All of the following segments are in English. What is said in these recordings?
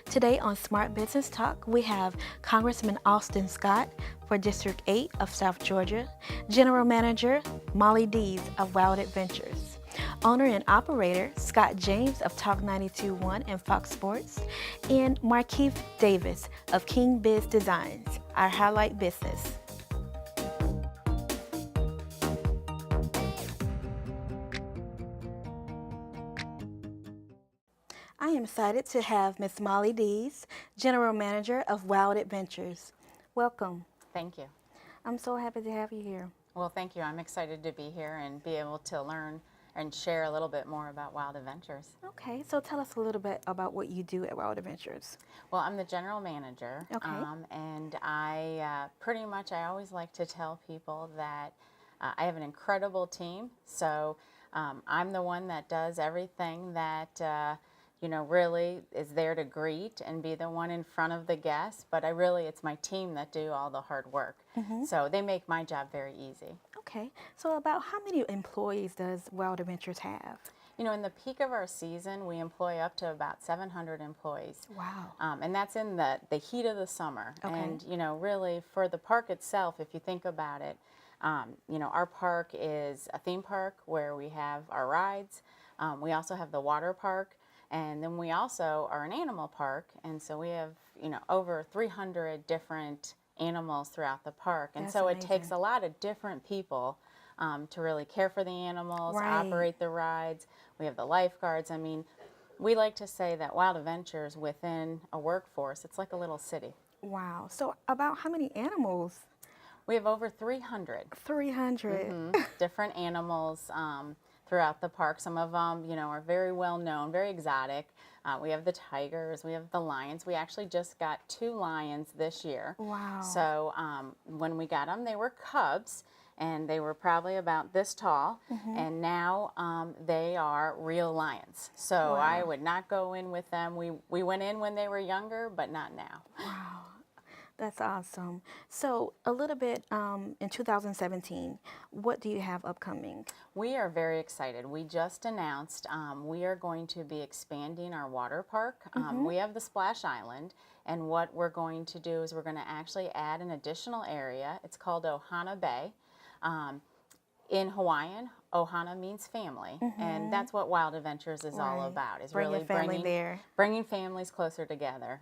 Today on Smart Business Talk, we have Congressman Austin Scott for District 8 of South Georgia, General Manager Molly Dees of Wild Adventures, owner and operator Scott James of Talk 92.1 and Fox Sports, and Markeith Davis of King Biz Designs, our highlight business. I am excited to have Miss Molly Dees, General Manager of Wild Adventures. Welcome. Thank you. I'm so happy to have you here. Well, thank you. I'm excited to be here and be able to learn and share a little bit more about Wild Adventures. Okay, so tell us a little bit about what you do at Wild Adventures. Well, I'm the general manager, Okay. and I pretty much, I always like to tell people that I have an incredible team. So I'm the one that does everything that really is there to greet and be the one in front of the guests, but it's my team that do all the hard work. So they make my job very easy. Okay, so about how many employees does Wild Adventures have? You know, in the peak of our season, we employ up to about 700 employees. Wow. And that's in the heat of the summer. Okay. And, really for the park itself, if you think about it, our park is a theme park where we have our rides. We also have the water park. And then we also are an animal park, and so we have, over 300 different animals throughout the park. And That's so amazing. it takes a lot of different people to really care for the animals, Right. operate the rides. We have the lifeguards. I mean, we like to say that Wild Adventures within a workforce, it's like a little city. Wow, so about how many animals? We have over 300. 300. Different animals throughout the park. Some of them, are very well known, very exotic. We have the tigers, we have the lions. We actually just got 2 lions this year. Wow. So when we got them, they were cubs, and they were probably about this tall. And now they are real lions. So Wow. I would not go in with them. We went in when they were younger, but not now. Wow. That's awesome. So a little bit in 2017, what do you have upcoming? We are very excited. We just announced we are going to be expanding our water park. We have the Splash Island, and what we're going to do is we're going to actually add an additional area. It's called Ohana Bay. In Hawaiian, Ohana means family, and that's what Wild Adventures is all Right. about. Is Bring your really family there. bringing families closer together.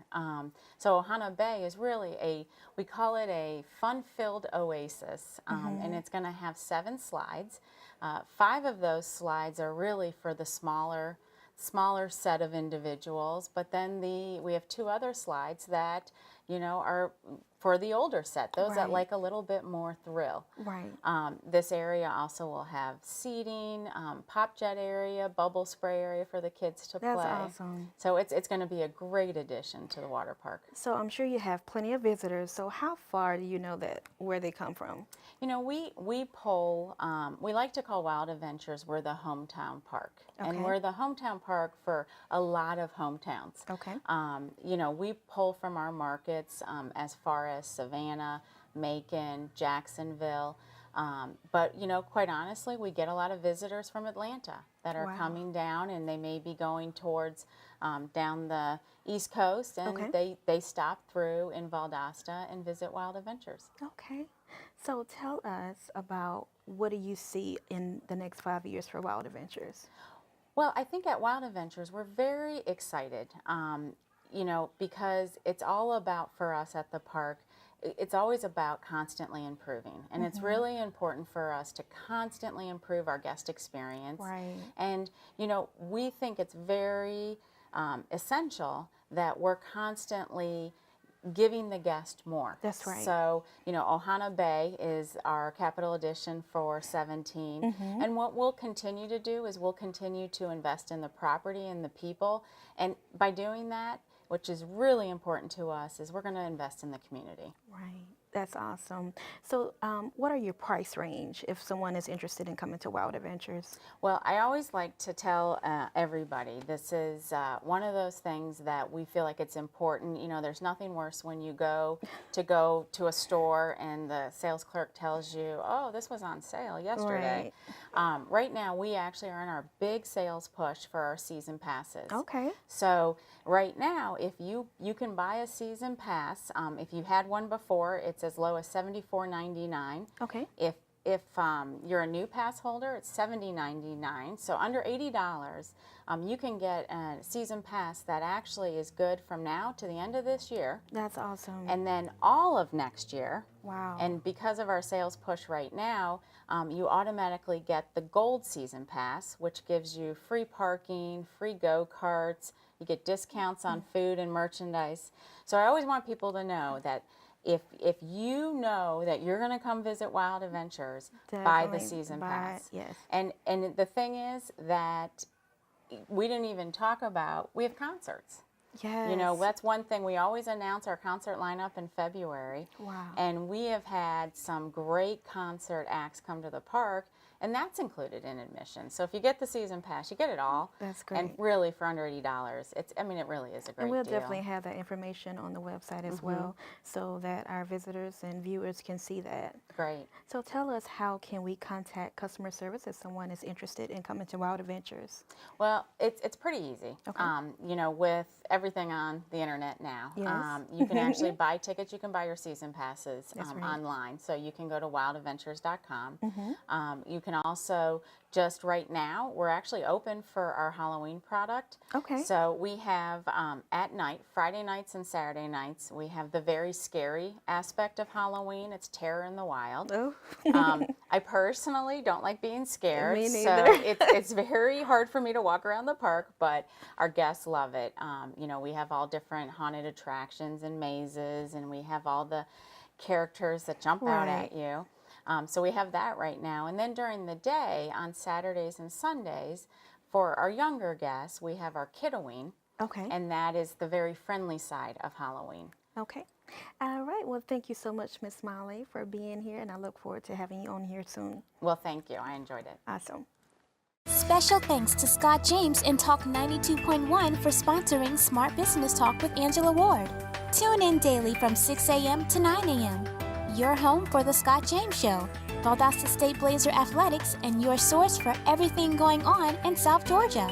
So Ohana Bay is really we call it a fun-filled oasis, and it's going to have 7 slides. 5 of those slides are really for the smaller set of individuals, but then we have 2 other slides that are for the older set, those that Right. like a little bit more thrill. Right. This area also will have seating, pop jet area, bubble spray area for the kids to That's play. awesome. So it's going to be a great addition to the water park. So I'm sure you have plenty of visitors. So how far do you know where they come from? We poll, we like to call Wild Adventures, we're the hometown park. Okay. And we're the hometown park for a lot of hometowns. Okay. We pull from our markets as far as Savannah, Macon, Jacksonville. But, quite honestly, we get a lot of visitors from Atlanta that are Wow. coming down, and they may be going towards down the East Coast, and Okay. they stop through in Valdosta and visit Wild Adventures. Okay. So tell us about what do you see in the next 5 years for Wild Adventures? Well, I think at Wild Adventures, we're very excited, because it's all about, for us at the park, it's always about constantly improving. And it's really important for us to constantly improve our guest experience. Right. And, we think it's very essential that we're constantly giving the guest more. That's right. So, Ohana Bay is our capital addition for 17. And what we'll continue to do is we'll continue to invest in the property and the people. And by doing that, which is really important to us, is we're going to invest in the community. Right. That's awesome. So, what are your price range if someone is interested in coming to Wild Adventures? Well, I always like to tell everybody this is one of those things that we feel like it's important. You know, there's nothing worse when you go to a store and the sales clerk tells you, "Oh, this was on sale yesterday." Right now, we actually are in our big sales push for our season passes. Okay. So right now, if you can buy a season pass, if you had one before, it's as low as $74.99. Okay. If you're a new pass holder, it's $70.99. So under $80, you can get a season pass that actually is good from now to the end of this year. That's awesome. And then all of next year. Wow. And because of our sales push right now, you automatically get the gold season pass, which gives you free parking, free go-karts, you get discounts on food and merchandise. So I always want people to know that if you know that you're going to come visit Wild Adventures, buy the season pass. Yes. And the thing is that we didn't even talk about, we have concerts. Yes. You know, that's one thing. We always announce our concert lineup in February. Wow. And we have had some great concert acts come to the park, and that's included in admission. So if you get the season pass, you get it all. That's great. And really, for under $80, I mean, it really is a great And we'll deal. definitely have that information on the website as well, so that our visitors and viewers can see that. Great. So tell us, how can we contact customer service if someone is interested in coming to Wild Adventures? Well, it's pretty easy. Okay. You know, with everything on the internet now, Yes. you can actually buy tickets. You can buy your season passes That's right. online. So you can go to wildadventures.com. You can also just right now, we're actually open for our Halloween product. Okay. So we have at night, Friday nights and Saturday nights, we have the very scary aspect of Halloween. It's Terror in the Wild. Oh. I personally don't like being scared. Me so neither. it's very hard for me to walk around the park, but our guests love it. You know, we have all different haunted attractions and mazes, and we have all the characters that jump out Right. at you. So we have that right now. And then during the day, on Saturdays and Sundays, for our younger guests, we have our Kidoween, Okay. and that is the very friendly side of Halloween. Okay. All right. Well, thank you so much, Miss Molly, for being here, and I look forward to having you on here soon. Well, thank you. I enjoyed it. Awesome. Special thanks to Scott James and Talk 92.1 for sponsoring Smart Business Talk with Angela Ward. Tune in daily from 6 a.m. to 9 a.m. Your home for the Scott James Show, Valdosta State Blazer Athletics, and your source for everything going on in South Georgia.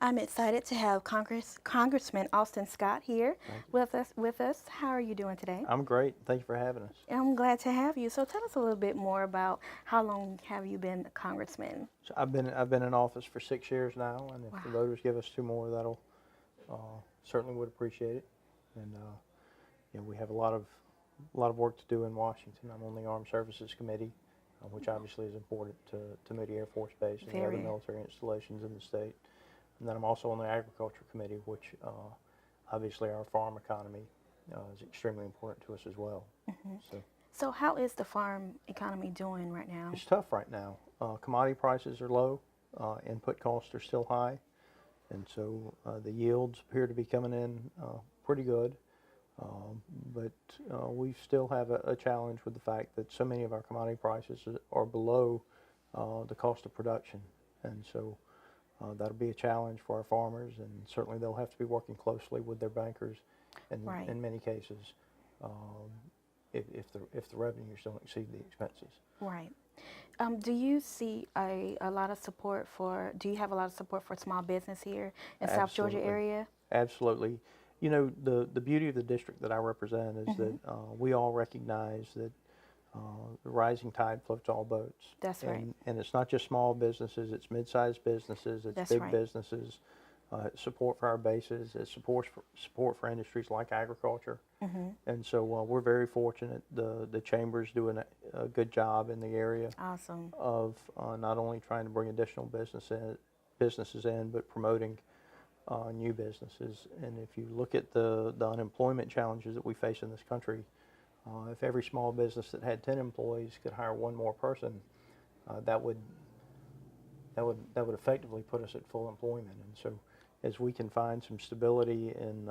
I'm excited to have Congressman Austin Scott here with us. How are you doing today? I'm great. Thank you for having us. I'm glad to have you. So tell us a little bit more about how long have you been a congressman? So I've been in office for 6 years now, and if the Wow. voters give us 2 more, that'll certainly would appreciate it. And you know, we have a lot of work to do in Washington. I'm on the Armed Services Committee, which obviously is important to Moody Air Force Base and the other Very. military installations in the state. And then I'm also on the Agriculture Committee, which obviously our farm economy is extremely important to us as well. So how is the farm economy doing right now? It's tough right now. Commodity prices are low, input costs are still high, and so the yields appear to be coming in pretty good. But we still have a challenge with the fact that so many of our commodity prices are below the cost of production, and so that'll be a challenge for our farmers, and certainly they'll have to be working closely with their bankers Right. in many cases if the revenues don't exceed the expenses. Right. Do you see a lot of support for, do you have a lot of support for small business here in South Georgia Absolutely. area? Absolutely. You know, the beauty of the district that I represent is that we all recognize that the rising tide floats all boats. That's right. And it's not just small businesses, it's mid-sized businesses, it's That's big right. businesses. Support for our bases, it's support for industries like agriculture. And so we're very fortunate. The chamber's doing a good job in the area Awesome. of not only trying to bring additional businesses in, but promoting new businesses. And if you look at the unemployment challenges that we face in this country, if every small business that had 10 employees could hire one more person, that would effectively put us at full employment. And so as we can find some stability in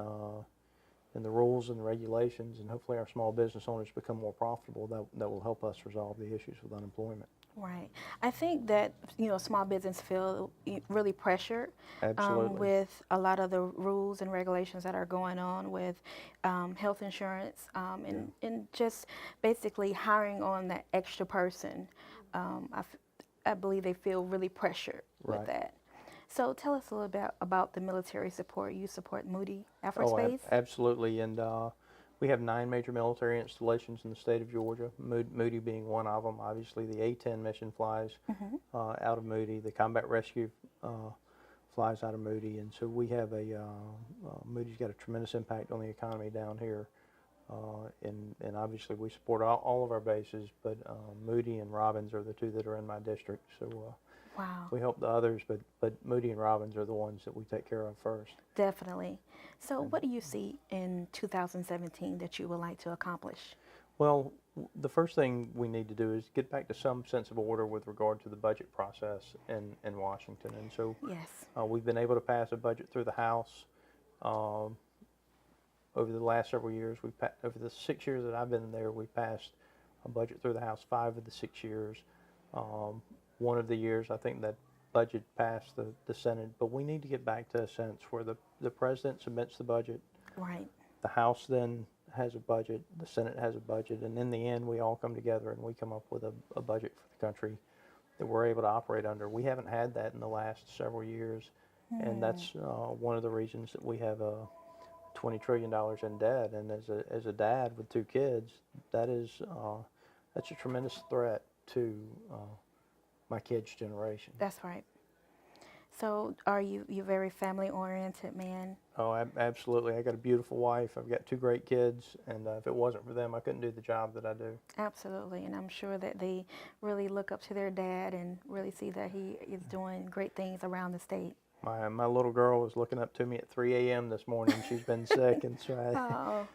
the rules and the regulations, and hopefully our small business owners become more profitable, that will help us resolve the issues with unemployment. Right. I think that, small business feel really pressured Absolutely. with a lot of the rules and regulations that are going on with health insurance and just basically hiring on that extra person. I believe they feel really pressured with Right. that. So tell us a little bit about the military support. You support Moody Air Force Oh, Base? absolutely. And we have 9 major military installations in the state of Georgia, Moody being one of them. Obviously, the A-10 mission flies out of Moody. The Combat Rescue flies out of Moody. And so we have Moody's got a tremendous impact on the economy down here. And obviously, we support all of our bases, but Moody and Robbins are the 2 that are in my district. So Wow. we help the others, but Moody and Robbins are the ones that we take care of first. Definitely. So what do you see in 2017 that you would like to accomplish? Well, the first thing we need to do is get back to some sense of order with regard to the budget process in Washington. And so Yes. we've been able to pass a budget through the House. Over the last several years, over the 6 years that I've been there, we've passed a budget through the House 5 of the 6 years. One of the years, I think that budget passed the Senate, but we need to get back to a sense where the President submits the budget, Right. the House then has a budget, the Senate has a budget, and in the end, we all come together and we come up with a budget for the country that we're able to operate under. We haven't had that in the last several years, and that's one of the reasons that we have $20 trillion in debt. And as a dad with 2 kids, that's a tremendous threat to my kids' generation. That's right. So are you very family oriented man? Oh, absolutely. I got a beautiful wife. I've got 2 great kids, and if it wasn't for them, I couldn't do the job that I do. Absolutely. And I'm sure that they really look up to their dad and really see that he is doing great things around the state. My little girl was looking up to me at 3 a.m. this morning. She's been sick, and so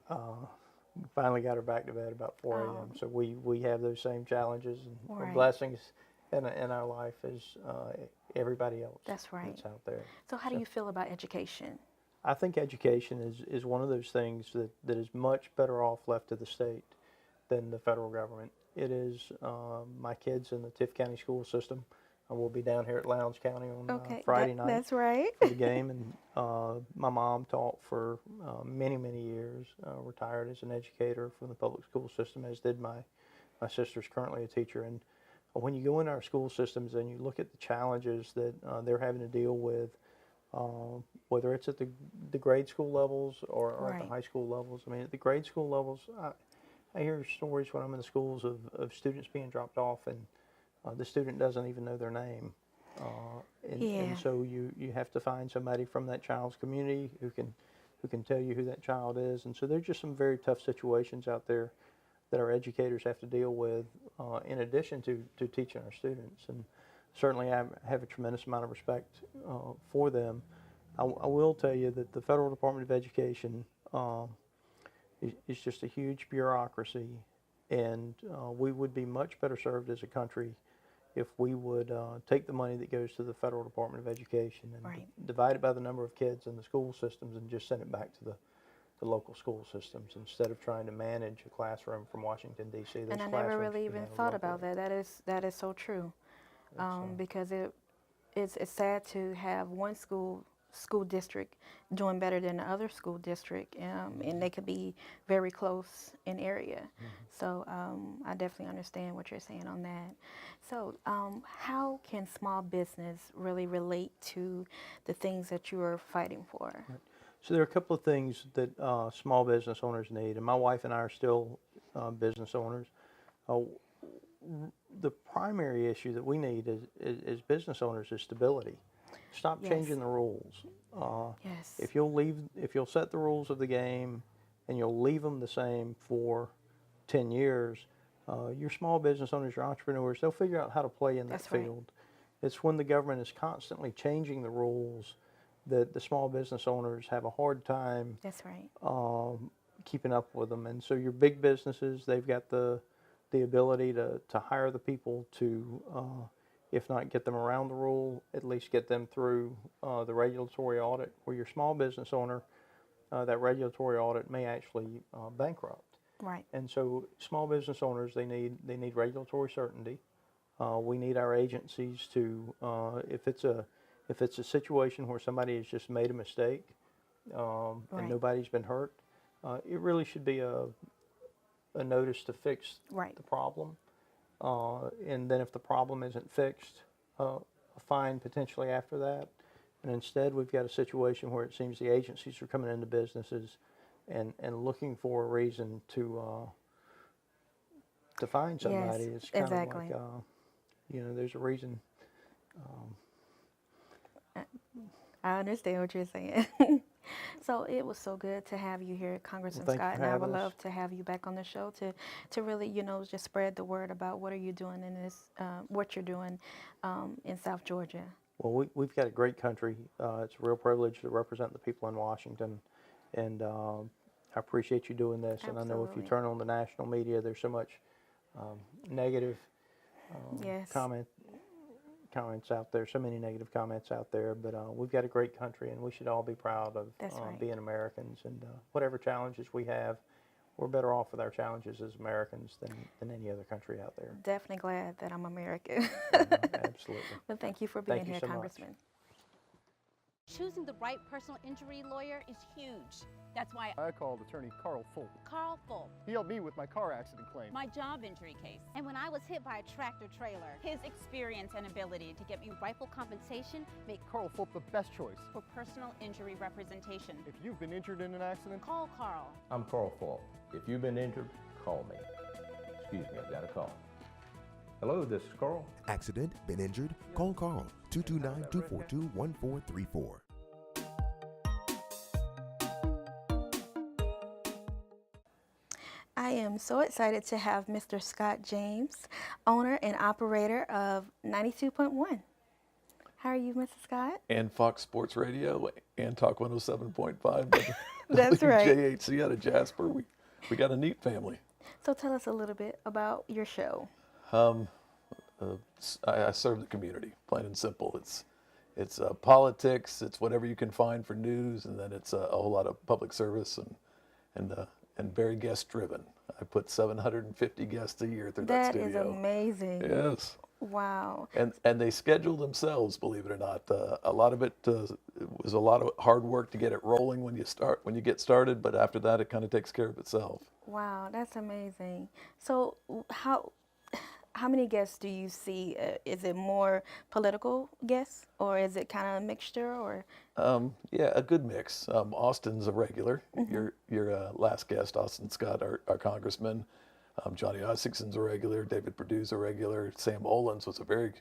I finally got her back to bed about 4 a.m. So we have those same challenges and Right. blessings in our life as everybody else. That's right. That's out there. So how do you feel about education? I think education is one of those things that is much better off left to the state than the federal government. It is my kids in the Tift County school system. We'll be down here at Lowndes County on Friday night That's right. for the game. And my mom taught for many, many years, retired as an educator from the public school system, as did my sister's currently a teacher. And when you go into our school systems and you look at the challenges that they're having to deal with, whether it's at the grade school levels or at the high school levels. I mean, at the grade school levels, I hear stories when I'm in the schools of students being dropped off and the student doesn't even know their name. And so you have to find somebody from that child's community who can tell you who that child is. And so there's just some very tough situations out there that our educators have to deal with in addition to teaching our students. And certainly I have a tremendous amount of respect for them. I will tell you that the Federal Department of Education is just a huge bureaucracy, and we would be much better served as a country if we would take the money that goes to the Federal Department of Education and divide it by the number of kids in the school systems and just send it back to the local school systems instead of trying to manage a classroom from Washington, D.C. And I never really even thought about that. That is so true. Because it's sad to have one school district doing better than the other school district, and they could be very close in area. So I definitely understand what you're saying on that. So how can small business really relate to the things that you are fighting for? So there are a couple of things that small business owners need, and my wife and I are still business owners. The primary issue that we need as business owners is stability. Stop changing the rules. If you'll set the rules of the game and you'll leave them the same for 10 years, your small business owners, your entrepreneurs, they'll figure out how to play in that field. It's when the government is constantly changing the rules that the small business owners have a hard time keeping up with them. And so your big businesses, they've got the ability to hire the people to if not get them around the rule, at least get them through the regulatory audit. Where your small business owner, that regulatory audit may actually bankrupt. Right. And so small business owners, they need regulatory certainty. We need our agencies to, if it's a situation where somebody has just made a mistake and Right. nobody's been hurt, it really should be a notice to fix Right. the problem. And then if the problem isn't fixed, a fine potentially after that. And instead, we've got a situation where it seems the agencies are coming into businesses and looking for a reason to fine somebody. Yes, It's kind exactly. of like, there's a reason. I understand what you're saying. So it was so good to have you here, Congressman Well, thank you Scott, for and I would having us. love to have you back on the show to really, just spread the word about what are you doing in this, what you're doing in South Georgia. Well, we've got a great country. It's a real privilege to represent the people in Washington, and I appreciate you doing this. And I know if you Absolutely. turn on the national media, there's so much negative Yes. comments out there, so many negative comments out there, but we've got a great country, and we should all be proud of That's right. being Americans. And whatever challenges we have, we're better off with our challenges as Americans than any other country out there. Definitely glad that I'm American. Absolutely. But thank you for being Thank you here, so much. Congressman. Choosing the right personal injury lawyer is huge. That's why I called attorney Carl Fulp. Carl Fulp, He helped me with my car accident claim. my job injury case, and when I was hit by a tractor trailer, his experience and ability to get me rightful compensation make Carl Fulp the best choice. for personal injury representation. If you've been injured in an accident, Call Carl. I'm Carl Falk. If you've been injured, call me. Excuse me, I've got a call. Hello, this is Carl. Accident? Been injured? Call Carl, 229-242-1434. I am so excited to have Mr. Scott James, owner and operator of 92.1. How are you, Mr. Scott? And Fox Sports Radio and Talk 107.5. That's right. JHC out of Jasper. We got a neat family. So tell us a little bit about your show. I serve the community, plain and simple. It's politics. It's whatever you can find for news, and then it's a whole lot of public service and very guest driven. I put 750 guests a year through that That is studio. amazing. Yes. Wow. And they schedule themselves, believe it or not. A lot of it was a lot of hard work to get it rolling when you get started, but after that, it kind of takes care of itself. Wow, that's amazing. So how many guests do you see? Is it more political guests, or is it kind of a mixture, or? Yeah, a good mix. Austin's a regular. Your last guest, Austin Scott, our congressman. Johnny Ossickson's a regular. David Perdue's a regular. Sam Olens was a very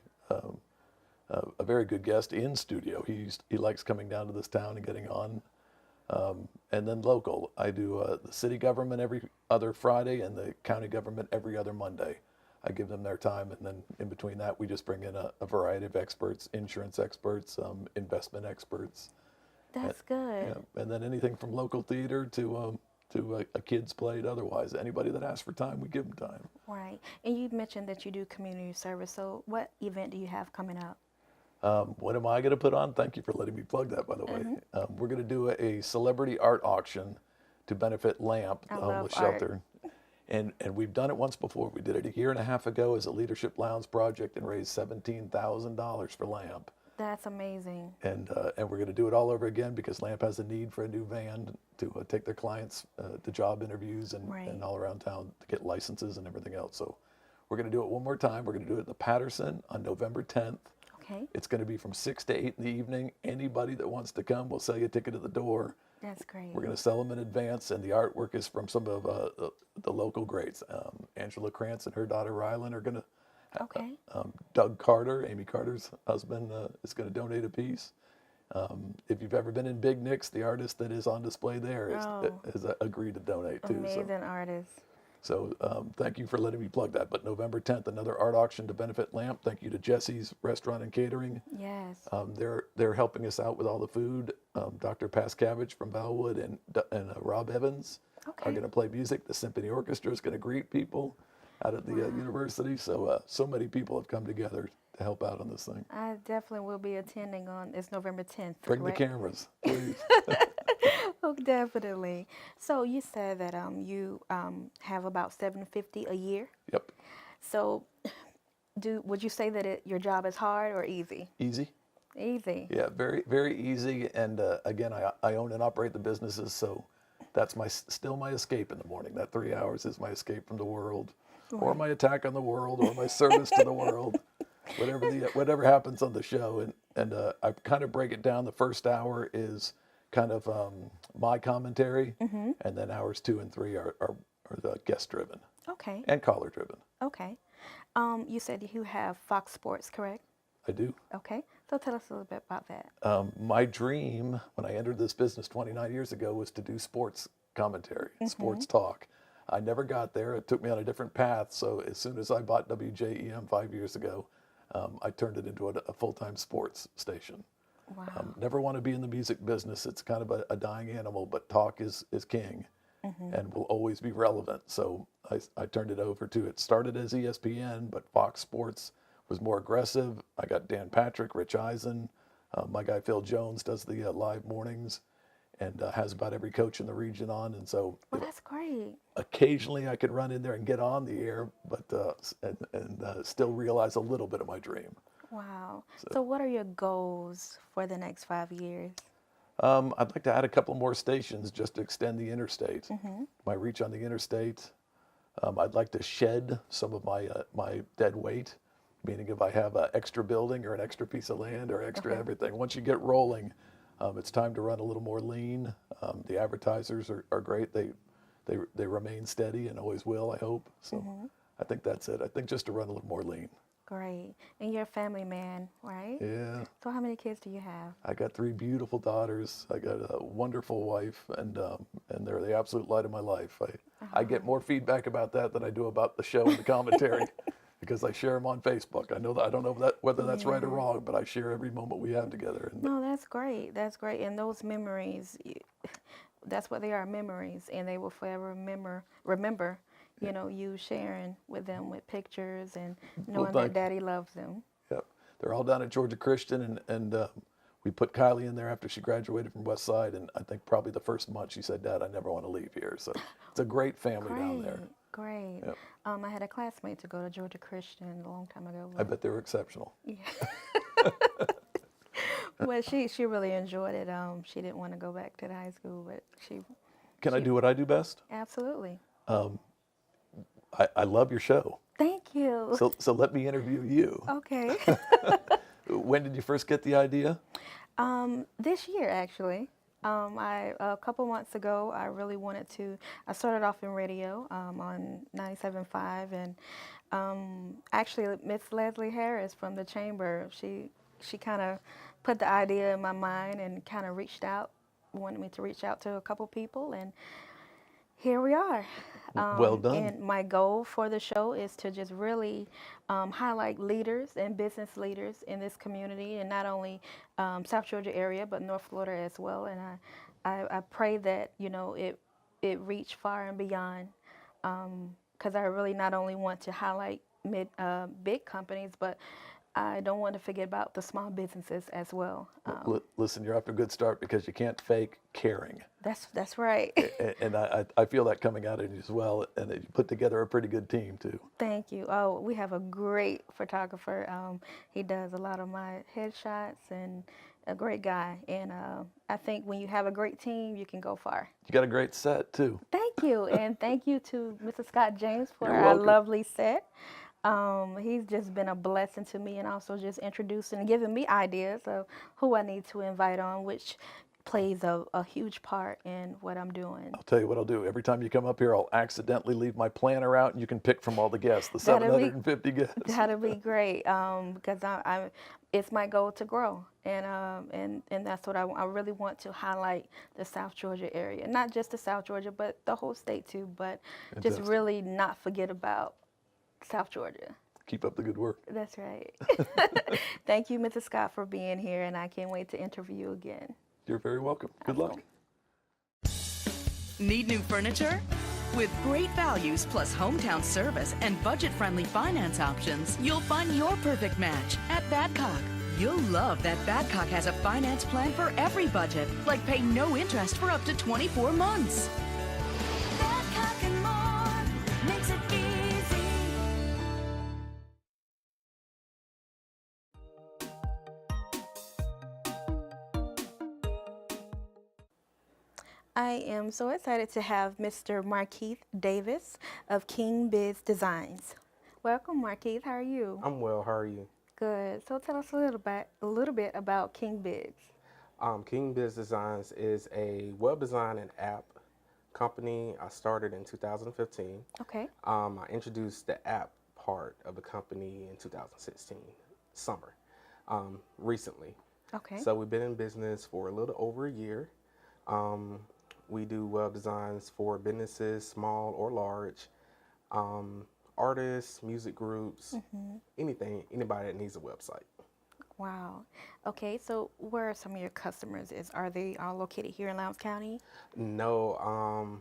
good guest in studio. He likes coming down to this town and getting on. And then local, I do the city government every other Friday and the county government every other Monday. I give them their time, and then in between that, we just bring in a variety of experts, insurance experts, investment experts. That's good. Yeah. And then anything from local theater to a kid's play to otherwise. Anybody that asks for time, we give them time. Right. And you mentioned that you do community service. So what event do you have coming up? What am I going to put on? Thank you for letting me plug that, by the way. We're going to do a celebrity art auction to benefit LAMP, the I homeless love art. shelter. And we've done it once before. We did it a year and a half ago as a Leadership Lounge project and raised $17,000 for LAMP. That's amazing. And we're going to do it all over again because LAMP has a need for a new van to take their clients to job interviews and Right. all around town to get licenses and everything else. So we're going to do it one more time. We're going to do it at the Patterson on November 10th. Okay. It's going to be from 6 to 8 in the evening. Anybody that wants to come, we'll sell you a ticket at the door. That's great. We're going to sell them in advance, and the artwork is from some of the local greats. Angela Krantz and her daughter Rylan are going to. Okay. Doug Carter, Amy Carter's husband, is going to donate a piece. If you've ever been in Big Nick's, the artist that is on display there has agreed to donate too. Amazing artist. So thank you for letting me plug that. But November 10th, another art auction to benefit LAMP. Thank you to Jesse's Restaurant and Catering. Yes. They're helping us out with all the food. Dr. Pascavage from Bellwood and Rob Evans Okay. are going to play music. The Symphony Orchestra is going to greet people. out at the university. So so many people have come together to help out on this thing. I definitely will be attending on, it's November 10th, Bring correct? the cameras, please. Oh, definitely. So you said that you have about 750 a year. Yep. So would you say that your job is hard or easy? Easy. Easy. Yeah, very, very easy. And again, I own and operate the businesses, so that's still my escape in the morning. That 3 hours is my escape from the world, or my attack on the world, or my service to the world, whatever happens on the show. And I kind of break it down. The first hour is kind of my commentary, and then hours 2 and 3 are the guest driven. Okay. And caller driven. Okay. You said you have Fox Sports, correct? I do. Okay. So tell us a little bit about that. My dream when I entered this business 29 years ago was to do sports commentary, sports talk. I never got there. It took me on a different path. So as soon as I bought WJEM 5 years ago, I turned it into a full-time sports station. Wow. Never want to be in the music business. It's kind of a dying animal, but talk is king and will always be relevant. So I turned it over to, it started as ESPN, but Fox Sports was more aggressive. I got Dan Patrick, Rich Eisen, my guy Phil Jones does the live mornings and has about every coach in the region on. And so Well, that's great. occasionally I could run in there and get on the air, but still realize a little bit of my dream. Wow. So what are your goals for the next 5 years? I'd like to add a couple more stations just to extend the interstate, my reach on the interstate. I'd like to shed some of my dead weight, meaning if I have an extra building or an extra piece of land or extra everything, once you get rolling, it's time to run a little more lean. The advertisers are great. They remain steady and always will, I hope. So I think that's it. I think just to run a little more lean. Great. And you're a family man, right? Yeah. So how many kids do you have? I got 3 beautiful daughters. I got a wonderful wife, and they're the absolute light of my life. I get more feedback about that than I do about the show and the commentary because I share them on Facebook. I know that I don't know whether that's right or wrong, but I share every moment we have together. And No, that's great. That's great. And those memories, that's what they are, memories, and they will forever remember. You know, you sharing with them with pictures and knowing that Daddy loves them. Yep. They're all down at Georgia Christian, and we put Kylie in there after she graduated from West Side, and I think probably the first month she said, "Dad, I never want to leave here." So it's a great family down there. Great. Yep. I had a classmate to go to Georgia Christian a long time ago. I bet they were exceptional. Yeah. Well, she really enjoyed it. She didn't want to go back to the high school, but Can I do what I do best? Absolutely. I love your show. Thank you. So let me interview you. Okay. When did you first get the idea? This year, actually. A couple months ago, I really wanted to. I started off in radio on 97.5, and actually, Miss Leslie Harris from the Chamber, she kind of put the idea in my mind and kind of wanted me to reach out to a couple people, and here we are. Well done. And my goal for the show is to just really highlight leaders and business leaders in this community, and not only South Georgia area, but North Florida as well. And I pray that, you know, it reach far and beyond, because I really not only want to highlight big companies, but I don't want to forget about the small businesses as well. Listen, you're off to a good start because you can't fake caring. That's right. And I feel that coming out of you as well. And you put together a pretty good team too. Thank you. Oh, we have a great photographer. He does a lot of my headshots, and a great guy. And I think when you have a great team, you can go far. You got a great set too. Thank you. And thank you to Mr. Scott James for You're our welcome. lovely set. He's just been a blessing to me, and also just introducing and giving me ideas of who I need to invite on, which plays a huge part in what I'm doing. I'll tell you what I'll do. Every time you come up here, I'll accidentally leave my planner out, and you can pick from all the guests, the 750 guests. That'll be great, because it's my goal to grow, and that's what I really want to highlight, the South Georgia area, not just the South Georgia, but the whole state too. But Fantastic. Just really not forget about South Georgia. Keep up the good work. That's right. Thank you, Mrs. Scott, for being here, and I can't wait to interview you again. You're very welcome. Good luck. Need new furniture? With great values plus hometown service and budget-friendly finance options, you'll find your perfect match at Badcock. You'll love that Badcock has a finance plan for every budget, like pay no interest for up to 24 months. Badcock and more makes it easy. I am so excited to have Mr. Markeith Davis of King Biz Designs. Welcome, Markeith. How are you? I'm well. How are you? Good. So tell us a little bit about King Biz. King Biz Designs is a web design and app company. I started in 2015. Okay. I introduced the app part of the company in 2016, summer, recently. Okay. So we've been in business for a little over a year. We do web designs for businesses, small or large, artists, music groups, anybody that needs a website. Wow. Okay, so where are some of your customers? Are they all located here in Lowndes County? No,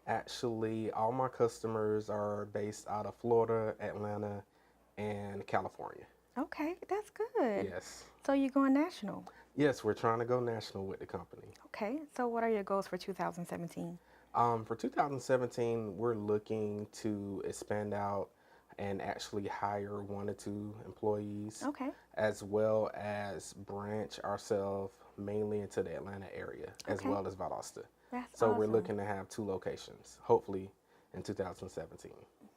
actually, all my customers are based out of Florida, Atlanta, and California. Okay, that's good. Yes. So you're going national? Yes, we're trying to go national with the company. Okay, so what are your goals for 2017? For 2017, we're looking to expand out and actually hire 1 or 2 employees, Okay. as well as branch ourselves mainly into the Atlanta area, as Okay. well as Valdosta. That's So awesome. we're looking to have 2 locations, hopefully in 2017.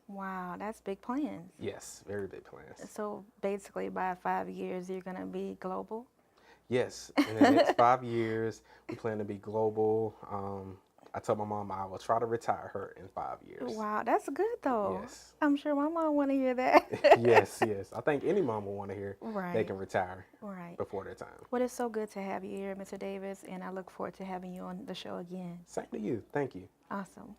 Wow, that's big plans. Yes, very big plans. So basically by 5 years, you're going to be global? Yes, in the next 5 years, we plan to be global. I told my mom I will try to retire her in 5 years. Wow, that's good though. Yes. I'm sure my mom want to hear that. Yes, yes. I think any mom will want to hear they Right. can retire Right. before their time. Well, it's so good to have you here, Mr. Davis, and I look forward to having you on the show again. Same to you. Thank you. Awesome.